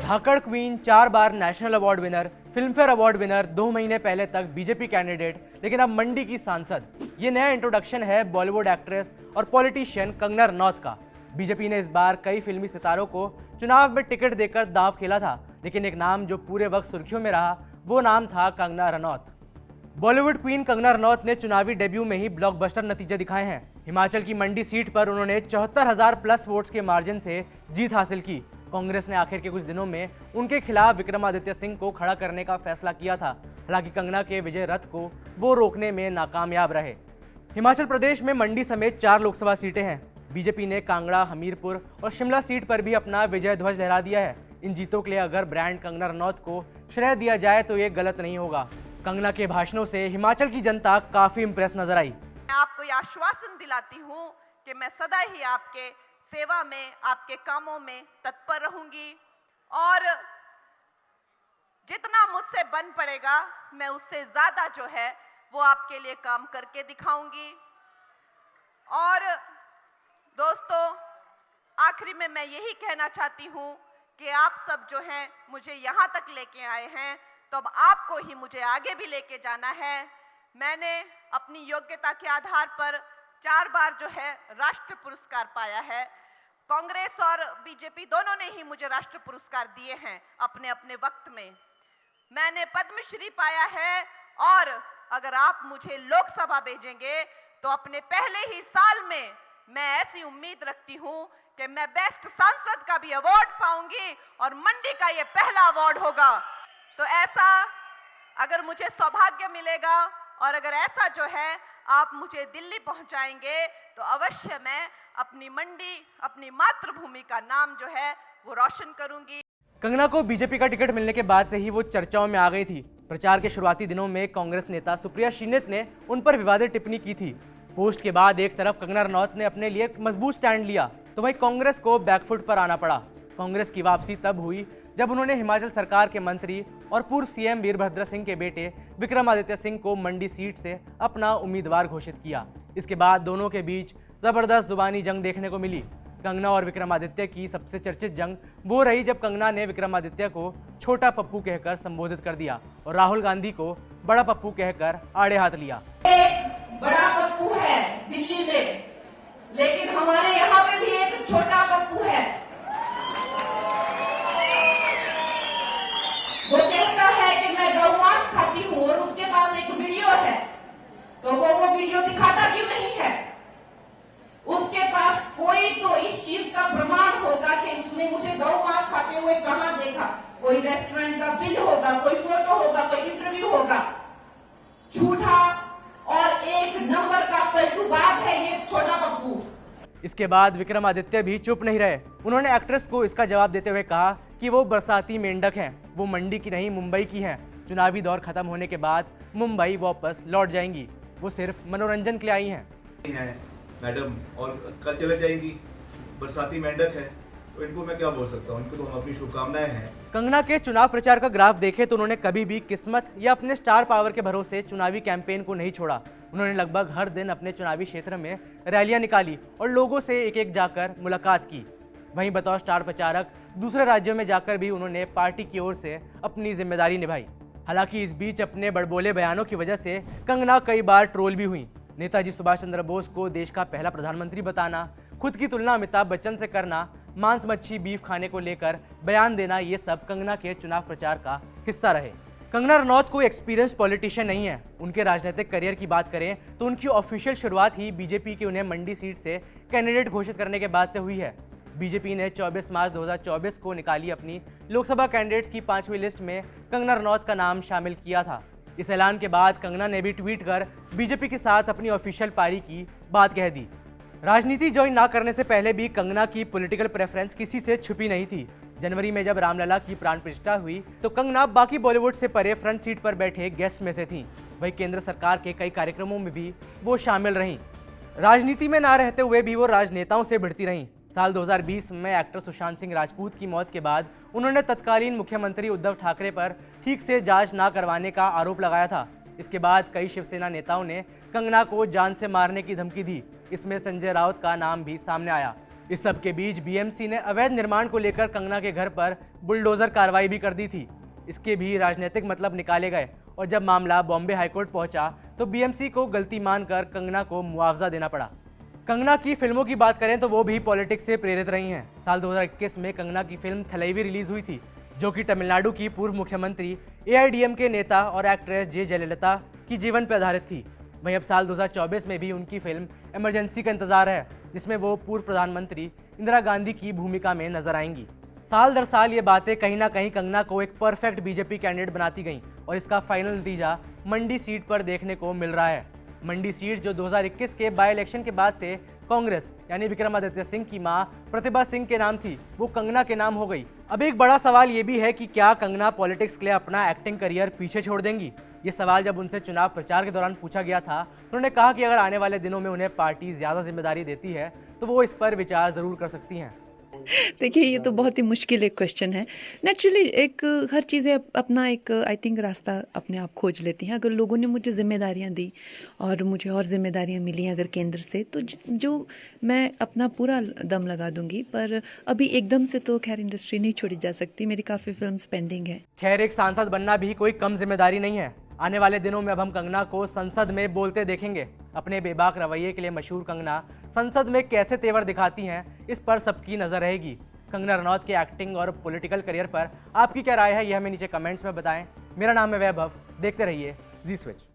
धाकड़ queen, 4 बार national award winner, Filmfare award winner, 2 महीने पहले तक बीजेपी कैंडिडेट, लेकिन अब मंडी की सांसद। ये नया इंट्रोडक्शन है बॉलीवुड एक्ट्रेस और पॉलिटिशियन कंगना रनौत का। बीजेपी ने इस बार कई फिल्मी सितारों को चुनाव में टिकट देकर दांव खेला था, लेकिन एक नाम जो पूरे वक्त सुर्खियों में रहा, वो नाम था कंगना रनौत। बॉलीवुड क्वीन कंगना रनौत ने चुनावी डेब्यू में ही ब्लॉकबस्टर नतीजे दिखाए हैं। हिमाचल की मंडी सीट पर उन्होंने 74,000 प्लस वोट्स के मार्जिन से जीत हासिल की। कांग्रेस ने आखिर के कुछ दिनों में उनके खिलाफ विक्रमादित्य सिंह को खड़ा करने का फैसला किया था। हालांकि कंगना के विजय रथ को वो रोकने में नाकामयाब रहे। हिमाचल प्रदेश में मंडी समेत 4 लोकसभा सीटें हैं। बीजेपी ने कांगड़ा, हमीरपुर और शिमला सीट पर भी अपना विजय ध्वज लहरा दिया है। इन जीतों के लिए अगर ब्रांड कंगना रनौत को श्रेय दिया जाए तो ये गलत नहीं होगा। कंगना के भाषणों से हिमाचल की जनता काफी इंप्रेस नजर आई। मैं आपको यह आश्वासन दिलाती हूँ कि मैं सदा ही आपके सेवा में, आपके कामों में तत्पर रहूंगी और जितना मुझसे बन पड़ेगा मैं उससे ज्यादा जो है वो आपके लिए काम करके दिखाऊंगी। और दोस्तों, आखिरी में मैं यही कहना चाहती हूँ कि आप सब जो हैं मुझे यहाँ तक लेके आए हैं, तो अब आपको ही मुझे आगे भी लेके जाना है। मैंने अपनी योग्यता के आधार पर 4 बार जो है राष्ट्र पुरस्कार पाया है। कांग्रेस और बीजेपी दोनों ने ही मुझे राष्ट्र पुरस्कार दिए हैं अपने अपने वक्त में। मैंने पद्मश्री पाया है और अगर आप मुझे लोकसभा भेजेंगे तो अपने पहले ही साल में मैं ऐसी उम्मीद रखती हूँ कि मैं बेस्ट सांसद का भी अवार्ड पाऊंगी और मंडी का ये पहला अवार्ड होगा। तो ऐसा अगर मुझे सौभाग्य मिलेगा और अगर ऐसा जो है आप मुझे दिल्ली पहुंचाएंगे तो अवश्य मैं अपनी मंडी, अपनी मातृभूमि का नाम जो है वो रोशन करूंगी। कंगना को बीजेपी का टिकट मिलने के बाद से ही वो चर्चाओं में आ गई थी। प्रचार के शुरुआती दिनों में कांग्रेस नेता सुप्रिया श्रीनेत ने उन पर विवादित टिप्पणी की थी। पोस्ट के बाद एक तरफ कंगना रनौत ने अपने लिए मजबूत स्टैंड लिया तो वहीं कांग्रेस को बैकफुट पर आना पड़ा। कांग्रेस की वापसी तब हुई जब उन्होंने हिमाचल सरकार के मंत्री और पूर्व सीएम वीरभद्र सिंह के बेटे विक्रमादित्य सिंह को मंडी सीट से अपना उम्मीदवार घोषित किया। इसके बाद दोनों के बीच जबरदस्त जुबानी जंग देखने को मिली। कंगना और विक्रमादित्य की सबसे चर्चित जंग वो रही जब कंगना ने विक्रमादित्य को छोटा पप्पू कहकर संबोधित कर दिया और राहुल गांधी को बड़ा पप्पू कहकर आड़े हाथ लिया। एक बड़ा पप्पू है दिल्ली में, लेकिन हमारे यहाँ पे भी एक छोटा पप्पू है। वो कहता है कि मैं गौ मांस खाती हूँ और उसके पास एक वीडियो है, तो वो वीडियो दिखाता क्यों नहीं है? उसके पास कोई तो इस चीज का प्रमाण होगा कि उसने मुझे गौ मांस खाते हुए कहां देखा। कोई रेस्टोरेंट का बिल होगा, कोई फोटो होगा, कोई इंटरव्यू होगा। झूठा और एक नंबर का पलटूबाज है ये छोटा पप्पू। इसके बाद विक्रमादित्य भी चुप नहीं रहे। उन्होंने एक्ट्रेस को इसका जवाब देते हुए कहा कि वो बरसाती मेंढक हैं, वो मंडी की नहीं मुंबई की हैं। चुनावी दौर खत्म होने के बाद मुंबई वापस लौट जाएंगी। वो सिर्फ मनोरंजन के लिए आई हैं। मैडम और कल चले जाएंगी। बरसाती मेंढक है तो इनको मैं क्या बोल सकता हूँ, इनको तो हम अपनी शुभकामनाएं हैं। कंगना के चुनाव प्रचार का ग्राफ देखें तो उन्होंने कभी भी किस्मत या अपने स्टार पावर के भरोसे चुनावी कैंपेन को नहीं छोड़ा। उन्होंने लगभग हर दिन अपने चुनावी क्षेत्र में रैलियां निकाली और लोगों से एक एक जाकर मुलाकात की। वहीं बतौर स्टार प्रचारक दूसरे राज्यों में जाकर भी उन्होंने पार्टी की ओर से अपनी जिम्मेदारी निभाई। हालांकि इस बीच अपने बड़बोले बयानों की वजह से कंगना कई बार ट्रोल भी हुई। नेताजी सुभाष चंद्र बोस को देश का पहला प्रधानमंत्री बताना, खुद की तुलना अमिताभ बच्चन से करना, मांस मच्छी बीफ खाने को लेकर बयान देना, ये सब कंगना के चुनाव प्रचार का हिस्सा रहे। कंगना रनौत कोई एक्सपीरियंस पॉलिटिशियन नहीं है। उनके राजनीतिक करियर की बात करें तो उनकी ऑफिशियल शुरुआत ही बीजेपी की उन्हें मंडी सीट से कैंडिडेट घोषित करने के बाद से हुई है। बीजेपी ने 24 मार्च 2024 को निकाली अपनी लोकसभा कैंडिडेट्स की 5वीं लिस्ट में कंगना रनौत का नाम शामिल किया था। इस ऐलान के बाद कंगना ने भी ट्वीट कर बीजेपी के साथ अपनी ऑफिशियल पारी की बात कह दी। राजनीति ज्वाइन ना करने से पहले भी कंगना की पॉलिटिकल प्रेफरेंस किसी से छुपी नहीं थी। जनवरी में जब रामलला की प्राण प्रतिष्ठा हुई तो कंगना बाकी बॉलीवुड से परे फ्रंट सीट पर बैठे गेस्ट में से थीं। वहीं केंद्र सरकार के कई कार्यक्रमों में भी वो शामिल रहीं। राजनीति में ना रहते हुए भी वो राजनेताओं से भिड़ती रहीं। साल 2020 में एक्टर सुशांत सिंह राजपूत की मौत के बाद उन्होंने तत्कालीन मुख्यमंत्री उद्धव ठाकरे पर ठीक से जांच ना करवाने का आरोप लगाया था। इसके बाद कई शिवसेना नेताओं ने कंगना को जान से मारने की धमकी दी। इसमें संजय राउत का नाम भी सामने आया। इस सब के बीच बीएमसी ने अवैध निर्माण को लेकर कंगना के घर पर बुलडोजर कार्रवाई भी कर दी थी। इसके भी राजनीतिक मतलब निकाले गए और जब मामला बॉम्बे हाईकोर्ट पहुंचा तो बीएमसी को गलती मानकर कंगना को मुआवजा देना पड़ा। कंगना की फिल्मों की बात करें तो वो भी पॉलिटिक्स से प्रेरित रही हैं। साल 2021 में कंगना की फिल्म थलैवी रिलीज हुई थी, जो कि तमिलनाडु की पूर्व मुख्यमंत्री एआईडीएमके नेता और एक्ट्रेस जे जयललिता की जीवन पर आधारित थी। वहीं अब साल 2024 में भी उनकी फिल्म इमरजेंसी का इंतजार है, जिसमें वो पूर्व प्रधानमंत्री इंदिरा गांधी की भूमिका में नजर आएंगी। साल दर साल ये बातें कहीं ना कहीं कंगना को एक परफेक्ट बीजेपी कैंडिडेट बनाती गईं और इसका फाइनल नतीजा मंडी सीट पर देखने को मिल रहा है। मंडी सीट जो 2021 के बाई इलेक्शन के बाद से कांग्रेस यानी विक्रमादित्य सिंह की मां प्रतिभा सिंह के नाम थी, वो कंगना के नाम हो गई। अब एक बड़ा सवाल ये भी है कि क्या कंगना पॉलिटिक्स के लिए अपना एक्टिंग करियर पीछे छोड़ देंगी। ये सवाल जब उनसे चुनाव प्रचार के दौरान पूछा गया था तो उन्होंने कहा कि अगर आने वाले दिनों में उन्हें पार्टी ज्यादा जिम्मेदारी देती है तो वो इस पर विचार जरूर कर सकती हैं। देखिए, ये तो बहुत ही मुश्किल एक क्वेश्चन है। नेचुरली एक हर चीज़ें अपना एक आई थिंक रास्ता अपने आप खोज लेती हैं। अगर लोगों ने मुझे जिम्मेदारियां दी और मुझे और जिम्मेदारियां मिली अगर केंद्र से, तो जो मैं अपना पूरा दम लगा दूंगी। पर अभी एकदम से तो खैर इंडस्ट्री नहीं छोड़ी जा सकती, मेरी काफ़ी फिल्म्स पेंडिंग है। खैर, एक सांसद बनना भी कोई कम जिम्मेदारी नहीं है। आने वाले दिनों में अब हम कंगना को संसद में बोलते देखेंगे। अपने बेबाक रवैये के लिए मशहूर कंगना संसद में कैसे तेवर दिखाती हैं, इस पर सबकी नजर रहेगी। कंगना रनौत के एक्टिंग और पॉलिटिकल करियर पर आपकी क्या राय है, यह हमें नीचे कमेंट्स में बताएं। मेरा नाम है वैभव, देखते रहिए जी स्विच।